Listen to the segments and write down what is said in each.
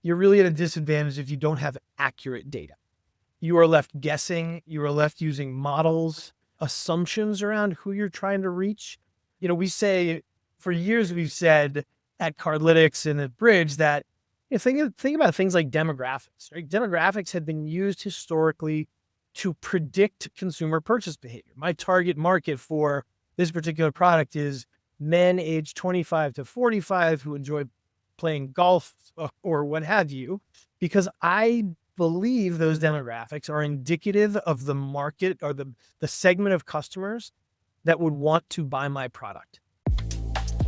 you're really at a disadvantage if you don't have accurate data. You are left guessing, you are left using models, assumptions around who you're trying to reach. We say for years, we've said at Cardlytics and at Bridg that think about things like demographics, right? Demographics have been used historically to predict consumer purchase behavior. My target market for this particular product is men aged 25 to 45 who enjoy playing golf or what have you, because I believe those demographics are indicative of the market or the segment of customers that would want to buy my product.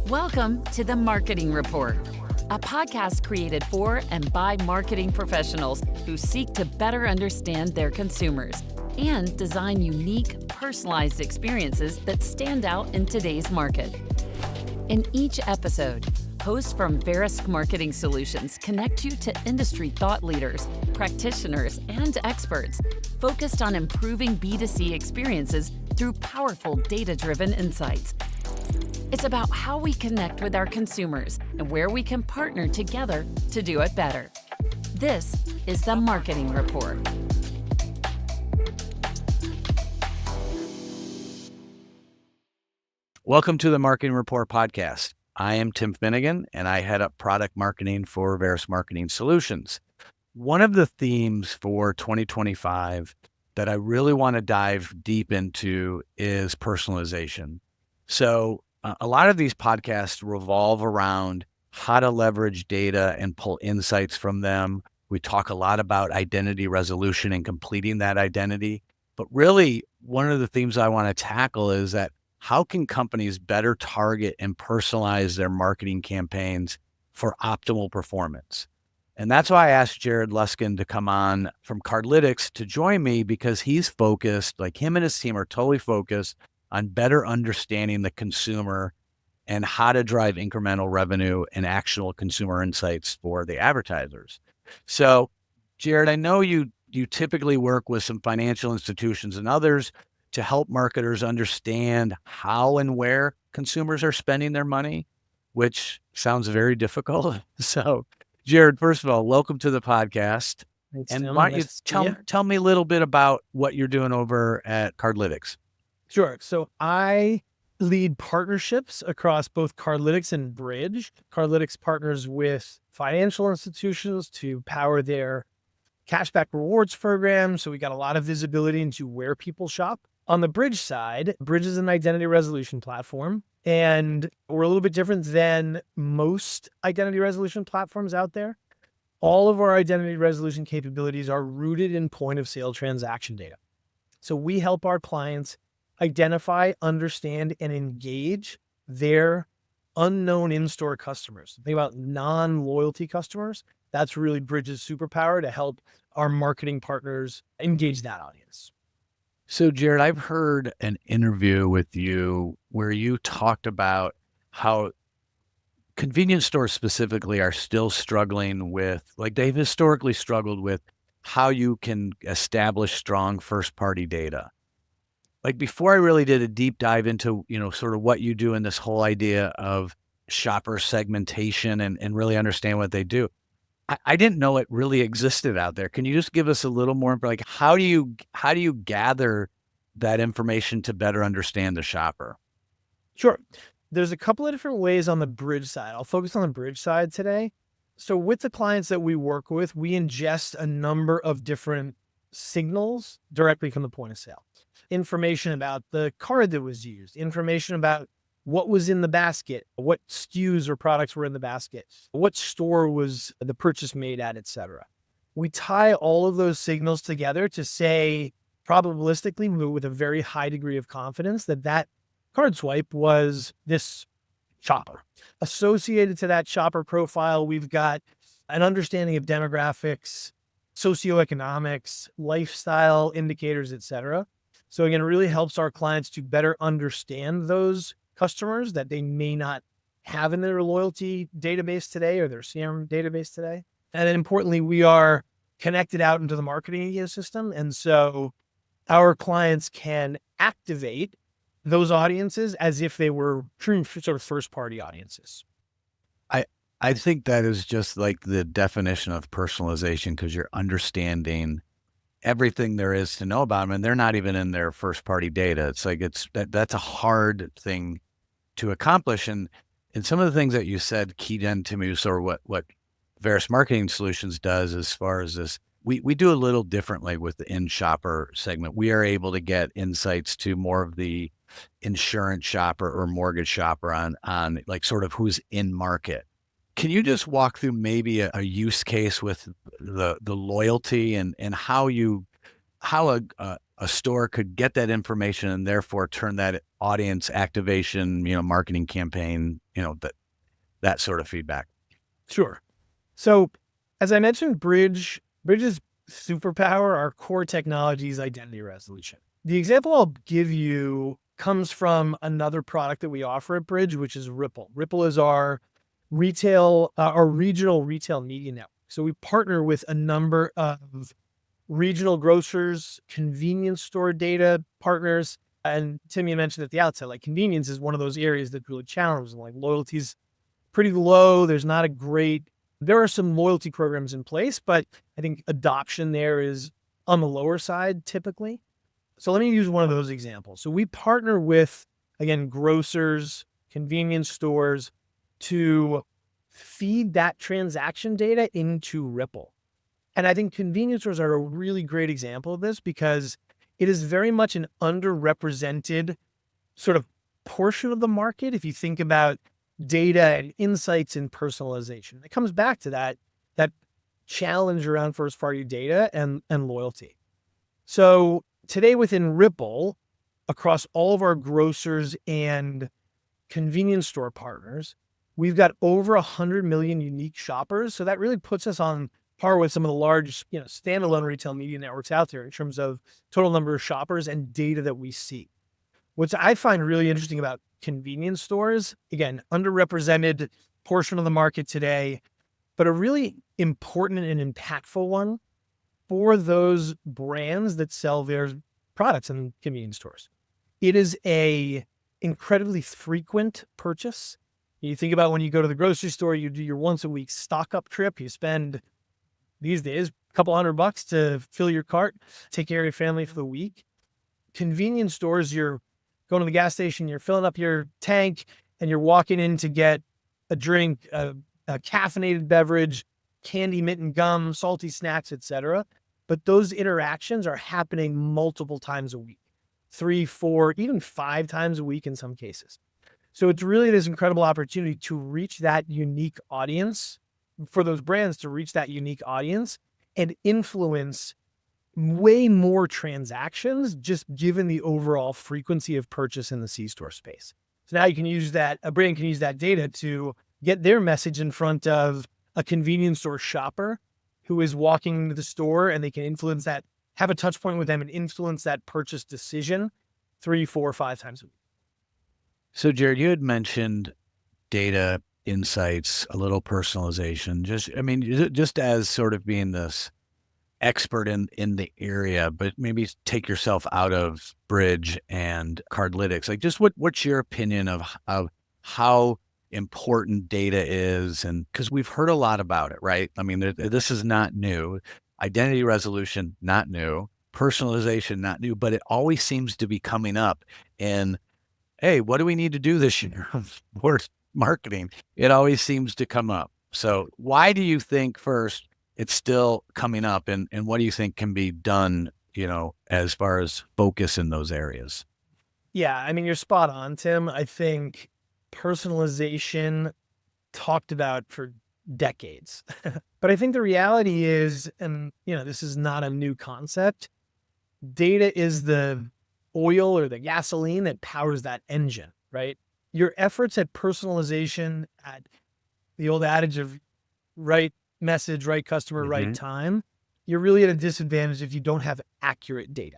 Welcome to the Marketing Rapport, a podcast created for and by marketing professionals who seek to better understand their consumers and design unique, personalized experiences that stand out in today's market. In each episode, hosts from Verisk Marketing Solutions connect you to industry thought leaders, practitioners, and experts focused on improving B2C experiences through powerful data-driven insights. It's about how we connect with our consumers and where we can partner together to do it better. This is the Marketing Rapport. Welcome to the Marketing Rapport podcast. I am Tim Finnigan, and I head up product marketing for Verisk Marketing Solutions. One of the themes for 2025 that I really want to dive deep into is personalization. So a lot of these podcasts revolve around how to leverage data and pull insights from them. We talk a lot about identity resolution and completing that identity. But really, one of the themes I want to tackle is that how can companies better target and personalize their marketing campaigns for optimal performance? And that's why I asked Jared Luskin to come on from Cardlytics to join me, because he's focused, like him and his team are totally focused on better understanding the consumer and how to drive incremental revenue and actionable consumer insights for the advertisers. So, Jared, I know you typically work with some financial institutions and others to help marketers understand how and where consumers are spending their money, which sounds very difficult. So, Jared, first of all, welcome to the podcast. Thanks, And Tim. why don't you Nice to see you. tell me a little bit about what you're doing over at Cardlytics? Sure. So I lead partnerships across both Cardlytics and Bridg. Cardlytics partners with financial institutions to power their cashback rewards program. So we got a lot of visibility into where people shop. On the Bridg side, Bridg is an identity resolution platform, and we're a little bit different than most identity resolution platforms out there. All of our identity resolution capabilities are rooted in point of sale transaction data. So we help our clients identify, understand, and engage their unknown in-store customers. Think about non-loyalty customers. That's really Bridg's superpower to help our marketing partners engage that audience. So, Jared, I've heard an interview with you where you talked about how convenience stores specifically are still struggling with, like they've historically struggled with, how you can establish strong first-party data. Like before I really did a deep dive into, sort of what you do in this whole idea of shopper segmentation and really understand what they do, I didn't know it really existed out there. Can you just give us a little more, like, how do you gather that information to better understand the shopper? Sure. There's a couple of different ways on the Bridg side. I'll focus on the Bridg side today. So with the clients that we work with, we ingest a number of different signals directly from the point of sale. Information about the card that was used, information about what was in the basket, what SKUs or products were in the basket, what store was the purchase made at, etc. We tie all of those signals together to say probabilistically with a very high degree of confidence that card swipe was this shopper. Associated to that shopper profile, we've got an understanding of demographics, socioeconomics, lifestyle indicators, etc. So again, it really helps our clients to better understand those customers that they may not have in their loyalty database today or their CRM database today. And then importantly, we are connected out into the marketing ecosystem. And so our clients can activate those audiences as if they were true sort of first party audiences. I think that is just like the definition of personalization because you're understanding everything there is to know about them, and they're not even in their first party data. It's like that's a hard thing to accomplish. And some of the things that you said keyed into me, or what Verus Marketing Solutions does as far as this, we do a little differently with the in shopper segment. We are able to get insights to more of the insurance shopper or mortgage shopper on like sort of who's in market. Can you just walk through maybe a use case with the loyalty and how a store could get that information and therefore turn that audience activation, marketing campaign, that sort of feedback? Sure. So as I mentioned, Bridge's superpower, our core technology is identity resolution. The example I'll give you comes from another product that we offer at Bridge, which is Ripple. Ripple is our regional retail media network. So we partner with a number of regional grocers, convenience store data partners. And Tim, you mentioned at the outset, like convenience is one of those areas that's really challenging. Like loyalty's pretty low. There are some loyalty programs in place, but I think adoption there is on the lower side typically. So let me use one of those examples. So we partner with, again, grocers, convenience stores to feed that transaction data into Ripple. And I think convenience stores are a really great example of this because it is very much an underrepresented sort of portion of the market. If you think about data and insights and personalization, it comes back to that challenge around first party data and loyalty. So today within Ripple, across all of our grocers and convenience store partners, we've got over 100 million unique shoppers. So that really puts us on par with some of the large, standalone retail media networks out there in terms of total number of shoppers and data that we see. What I find really interesting about convenience stores, again, underrepresented portion of the market today, but a really important and impactful one for those brands that sell their products in convenience stores. It is a incredibly frequent purchase. You think about when you go to the grocery store, you do your once a week stock up trip. You spend these days a couple $100 to fill your cart, take care of your family for the week. Convenience stores, you're going to the gas station, you're filling up your tank, and you're walking in to get a drink, a caffeinated beverage, candy, mint and gum, salty snacks, etc. But those interactions are happening multiple times a week, 3, 4, even 5 times a week in some cases. So it's really this incredible opportunity to reach that unique audience, for those brands to reach that unique audience and influence way more transactions, just given the overall frequency of purchase in the C-store space. So now you can use that, a brand can use that data to get their message in front of a convenience store shopper who is walking into the store, and they can influence that, have a touch point with them and influence that purchase decision 3, 4, 5 times a week. So Jared, you had mentioned data insights, a little personalization, just as sort of being this expert in the area, but maybe take yourself out of Bridge and Cardlytics. Like, just what's your opinion of how important data is? And because we've heard a lot about it, right? I mean, this is not new. Identity resolution, not new. Personalization, not new, but it always seems to be coming up. And hey, what do we need to do this year for marketing? It always seems to come up. So why do you think first it's still coming up, and what do you think can be done, as far as focus in those areas? Yeah, I mean, you're spot on, Tim. I think personalization talked about for decades. But I think the reality is, and this is not a new concept, data is the oil or the gasoline that powers that engine, right? Your efforts at personalization, at the old adage of right message, right customer, right time, you're really at a disadvantage if you don't have accurate data.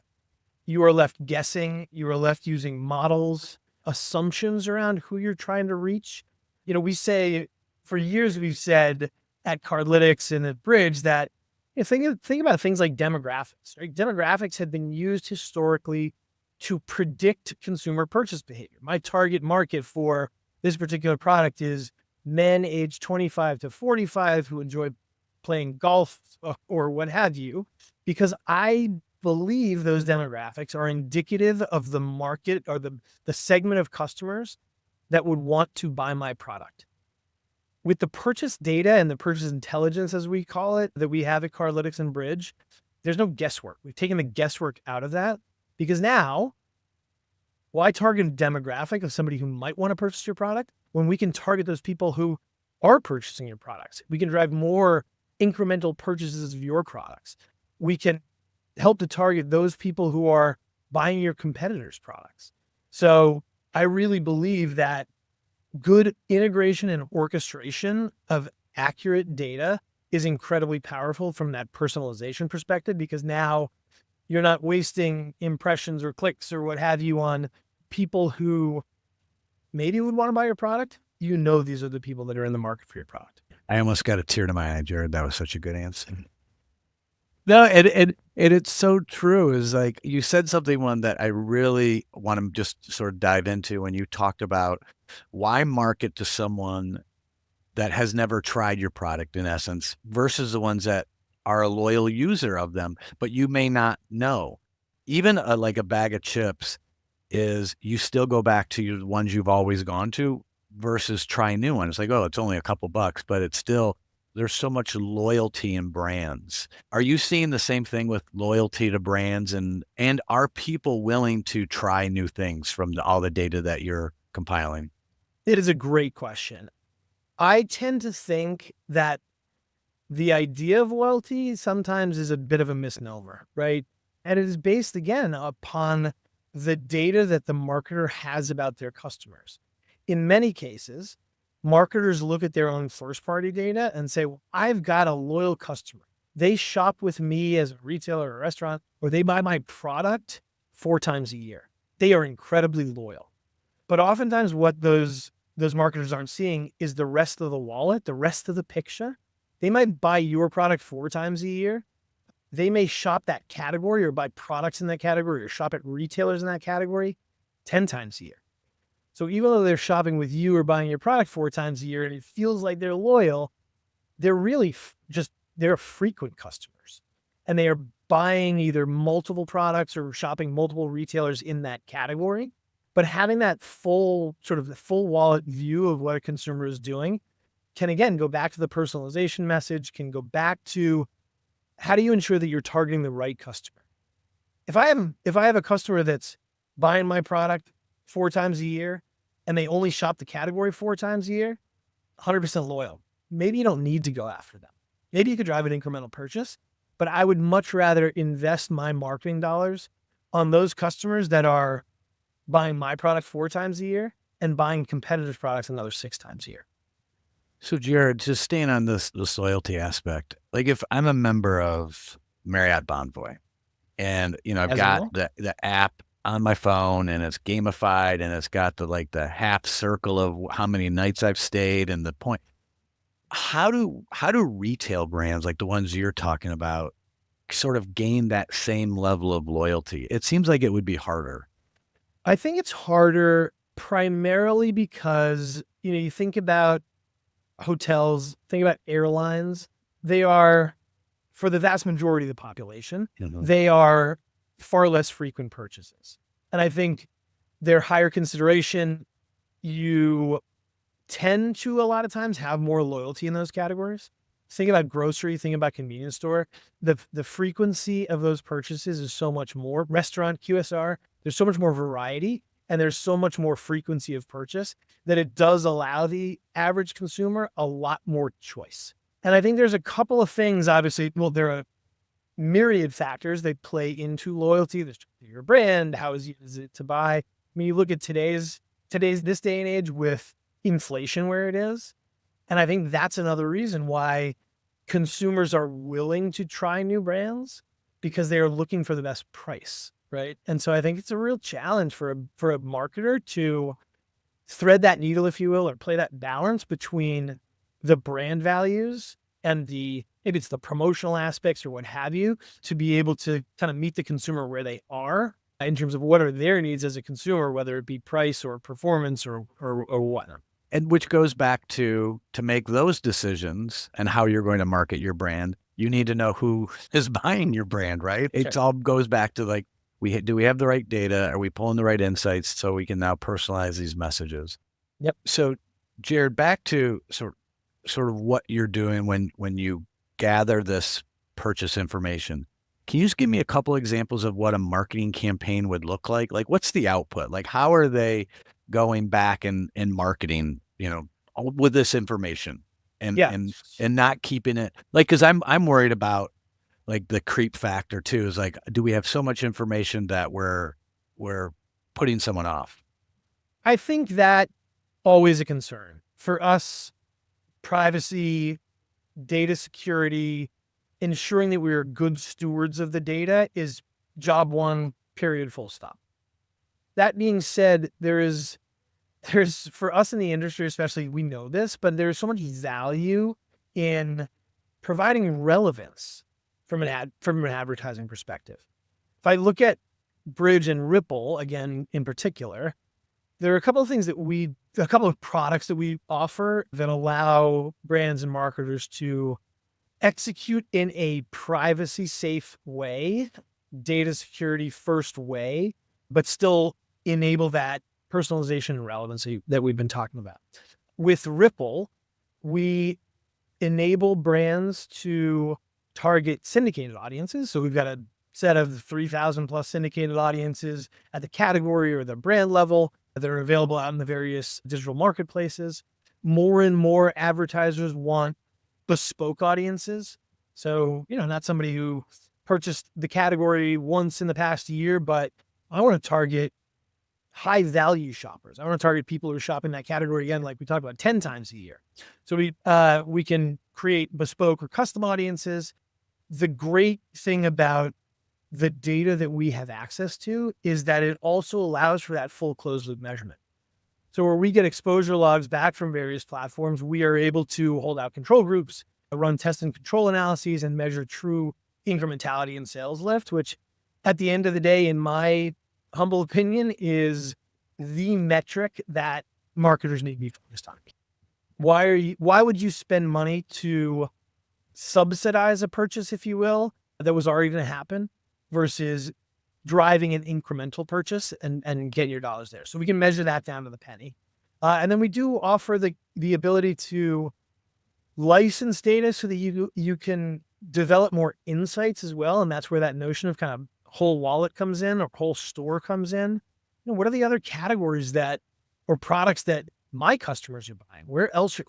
You are left guessing, you are left using models, assumptions around who you're trying to reach. We say, for years we've said at Cardlytics and at Bridge that think about things like demographics, right? Demographics have been used historically to predict consumer purchase behavior. My target market for this particular product is men aged 25 to 45 who enjoy playing golf or what have you, because I believe those demographics are indicative of the market or the segment of customers that would want to buy my product. With the purchase data and the purchase intelligence, as we call it, that we have at Cardlytics and Bridg, there's no guesswork. We've taken the guesswork out of that because now, why target a demographic of somebody who might want to purchase your product when we can target those people who are purchasing your products? We can drive more incremental purchases of your products. We can help to target those people who are buying your competitors' products. So I really believe that good integration and orchestration of accurate data is incredibly powerful from that personalization perspective, because now you're not wasting impressions or clicks or what have you on people who maybe would want to buy your product. You know, these are the people that are in the market for your product. I almost got a tear to my eye, Jared. That was such a good answer. No, and it's so true. Is like you said something one that I really want to just sort of dive into when you talked about why market to someone that has never tried your product in essence versus the ones that are a loyal user of them, but you may not know. Even like a bag of chips is you still go back to the ones you've always gone to versus try new ones. It's like, oh, it's only a couple bucks, but it's still, there's so much loyalty in brands. Are you seeing the same thing with loyalty to brands, and are people willing to try new things from all the data that you're compiling? It is a great question. I tend to think that the idea of loyalty sometimes is a bit of a misnomer, right? And it is based again upon the data that the marketer has about their customers. In many cases, marketers look at their own first-party data and say, well, I've got a loyal customer. They shop with me as a retailer or a restaurant, or they buy my product 4 times a year. They are incredibly loyal. But oftentimes what those marketers aren't seeing is the rest of the wallet, the rest of the picture. They might buy your product 4 times a year. They may shop that category or buy products in that category or shop at retailers in that category 10 times a year. So even though they're shopping with you or buying your product 4 times a year and it feels like they're loyal, they're really they're frequent customers. And they are buying either multiple products or shopping multiple retailers in that category. But having that full wallet view of what a consumer is doing can, again, go back to the personalization message, can go back to how do you ensure that you're targeting the right customer? If I have a customer that's buying my product 4 times a year and they only shop the category 4 times a year, 100% loyal. Maybe you don't need to go after them. Maybe you could drive an incremental purchase, but I would much rather invest my marketing dollars on those customers that are buying my product 4 times a year and buying competitive products another 6 times a year. So Jared, just staying on this loyalty aspect, like if I'm a member of Marriott Bonvoy and, I've got the app on my phone and it's gamified and it's got the half circle of how many nights I've stayed and the point, how do retail brands like the ones you're talking about sort of gain that same level of loyalty? It seems like it would be harder. I think it's harder primarily because, you think about hotels, think about airlines. They are, for the vast majority of the population, they are far less frequent purchases. And I think they're higher consideration. You tend to, a lot of times, have more loyalty in those categories. Think about grocery, think about convenience store. The frequency of those purchases is so much more. Restaurant, QSR, there's so much more variety and there's so much more frequency of purchase that it does allow the average consumer a lot more choice. And I think there's a couple of things, obviously, there are myriad factors that play into loyalty. There's your brand, how easy is it to buy? I mean, you look at this day and age with inflation where it is. And I think that's another reason why consumers are willing to try new brands, because they are looking for the best price, right? And so I think it's a real challenge for a marketer to thread that needle, if you will, or play that balance between the brand values and maybe it's the promotional aspects or what have you, to be able to kind of meet the consumer where they are in terms of what are their needs as a consumer, whether it be price or performance or whatnot. And which goes back to make those decisions and how you're going to market your brand, you need to know who is buying your brand, right? It all goes back to like, do we have the right data? Are we pulling the right insights so we can now personalize these messages? Yep. So Jared, back to sort of what you're doing when you gather this purchase information. Can you just give me a couple examples of what a marketing campaign would look like? Like, what's the output? Like, how are they going back and marketing, with this information and, Yeah. and not keeping it like, cause I'm worried about like the creep factor too, is like, do we have so much information that we're putting someone off? I think that always a concern for us. Privacy, data security, ensuring that we are good stewards of the data is job one, period, full stop. That being said, there's for us in the industry, especially, we know this, but there's so much value in providing relevance from an advertising perspective. If I look at Bridg and Ripple, again, in particular, there are a couple of products that we offer that allow brands and marketers to execute in a privacy safe way, data security first way, but still enable that personalization and relevancy that we've been talking about. With Ripple, we enable brands to target syndicated audiences. So we've got a set of 3,000 plus syndicated audiences at the category or the brand level that are available out in the various digital marketplaces. More and more advertisers want bespoke audiences. So, not somebody who purchased the category once in the past year, but I want to target high value shoppers. I want to target people who are shopping that category again, like we talked about, 10 times a year. So we can create bespoke or custom audiences. The great thing about the data that we have access to is that it also allows for that full closed loop measurement. So where we get exposure logs back from various platforms, we are able to hold out control groups, run test and control analyses, and measure true incrementality and sales lift, which at the end of the day, in my humble opinion, is the metric that marketers need to be focused on. Why would you spend money to subsidize a purchase, if you will, that was already going to happen versus driving an incremental purchase and getting your dollars there? So we can measure that down to the penny. And then we do offer the ability to license data so that you can develop more insights as well. And that's where that notion of kind of whole wallet comes in, or whole store comes in. What are the other categories or products that my customers are buying?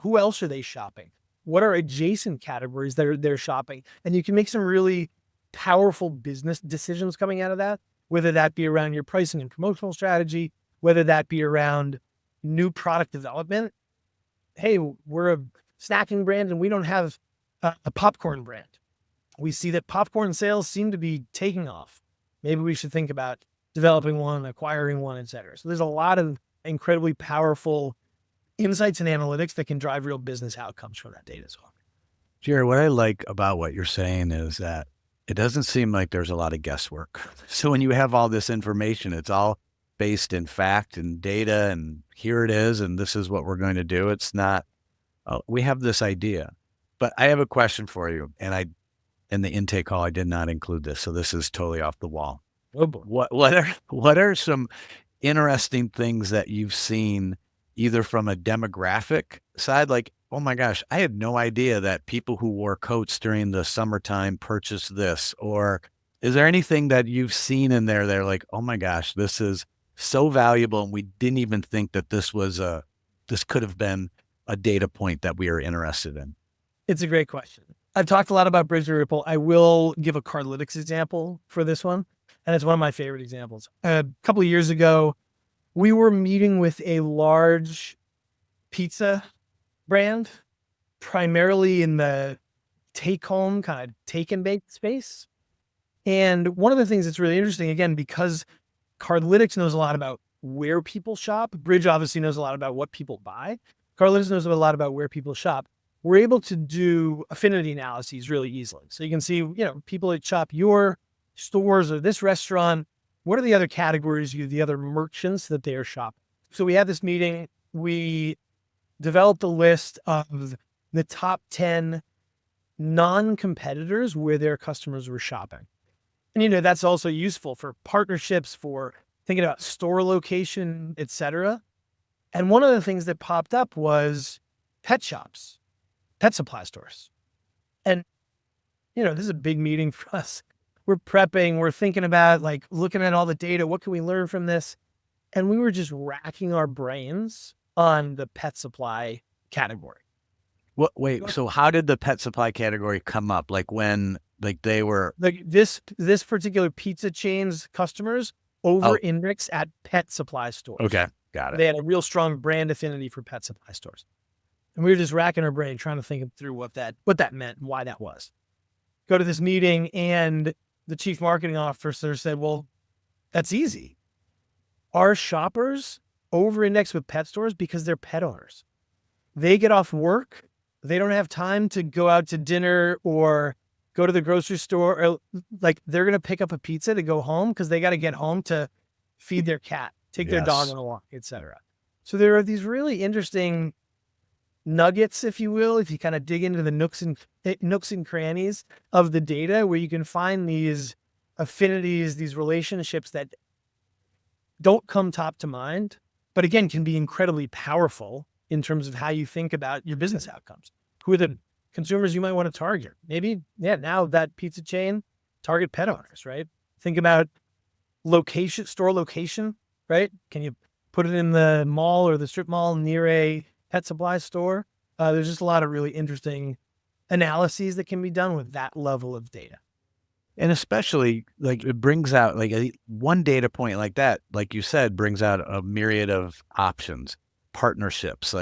Who else are they shopping? What are adjacent categories that they're shopping? And you can make some really powerful business decisions coming out of that, whether that be around your pricing and promotional strategy, whether that be around new product development. Hey, we're a snacking brand and we don't have a popcorn brand. We see that popcorn sales seem to be taking off. Maybe we should think about developing one, acquiring one, et cetera. So there's a lot of incredibly powerful insights and analytics that can drive real business outcomes from that data as well. Jared, what I like about what you're saying is that it doesn't seem like there's a lot of guesswork. So when you have all this information, it's all based in fact and data, and here it is, and this is what we're going to do. It's not, we have this idea. But I have a question for you, and in the intake call, I did not include this, so this is totally off the wall. Oh boy. What are some interesting things that you've seen, either from a demographic side, like, oh my gosh, I had no idea that people who wore coats during the summertime purchased this, or is there anything that you've seen in there they're like, oh my gosh, this is so valuable, and we didn't even think that this could have been a data point that we are interested in? It's a great question. I've talked a lot about Bridg and Ripple. I will give a Cardlytics example for this one, and it's one of my favorite examples. A couple of years ago, we were meeting with a large pizza brand, primarily in the take-home kind of take and bake space. And one of the things that's really interesting, again, because Cardlytics knows a lot about where people shop, Bridg obviously knows a lot about what people buy. Cardlytics knows a lot about where people shop. We're able to do affinity analyses really easily. So you can see, people that shop your stores or this restaurant, what are the other categories, the other merchants that they are shopping? So we had this meeting. We developed a list of the top 10 non-competitors where their customers were shopping. And, that's also useful for partnerships, for thinking about store location, et cetera. And one of the things that popped up was pet shops, pet supply stores. And, this is a big meeting for us. We're prepping, we're thinking about looking at all the data. What can we learn from this? And we were just racking our brains on the pet supply category. Wait, so how did the pet supply category come up? When they were this particular pizza chain's customers over-index at pet supply stores. Okay, got it. They had a real strong brand affinity for pet supply stores. And we were just racking our brain trying to think through what that meant and why that was. Go to this meeting and the chief marketing officer said, well, that's easy. Our shoppers over-index with pet stores because they're pet owners. They get off work. They don't have time to go out to dinner or go to the grocery store, or they're going to pick up a pizza to go home because they got to get home to feed their cat, take their dog on a walk, etc. So there are these really interesting nuggets, if you will, if you kind of dig into the nooks and crannies of the data, where you can find these affinities, these relationships that don't come top to mind, but again, can be incredibly powerful in terms of how you think about your business outcomes. Who are the consumers you might want to target? Maybe, now that pizza chain, target pet owners, right? Think about store location, right? Can you put it in the mall or the strip mall near a pet supply store? There's just a lot of really interesting analyses that can be done with that level of data. And especially it brings out one data point like that, like you said, brings out a myriad of options, partnerships.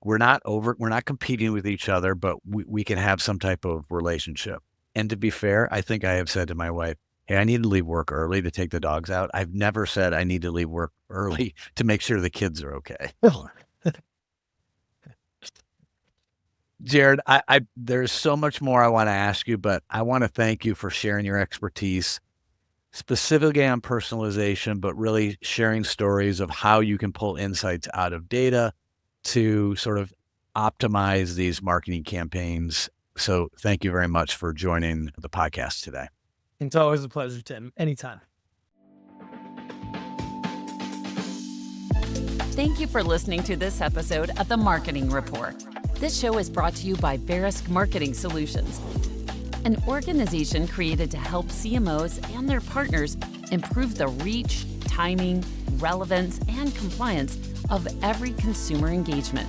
We're not competing with each other, but we can have some type of relationship. And to be fair, I think I have said to my wife, hey, I need to leave work early to take the dogs out. I've never said I need to leave work early to make sure the kids are okay. Jared, there's so much more I want to ask you, but I want to thank you for sharing your expertise, specifically on personalization, but really sharing stories of how you can pull insights out of data to sort of optimize these marketing campaigns. So thank you very much for joining the podcast today. It's always a pleasure, Tim. Anytime. Thank you for listening to this episode of the Marketing Rapport. This show is brought to you by Verisk Marketing Solutions, an organization created to help CMOs and their partners improve the reach, timing, relevance, and compliance of every consumer engagement.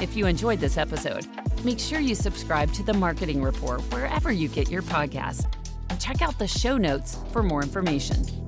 If you enjoyed this episode, make sure you subscribe to the Marketing Rapport wherever you get your podcasts, and check out the show notes for more information.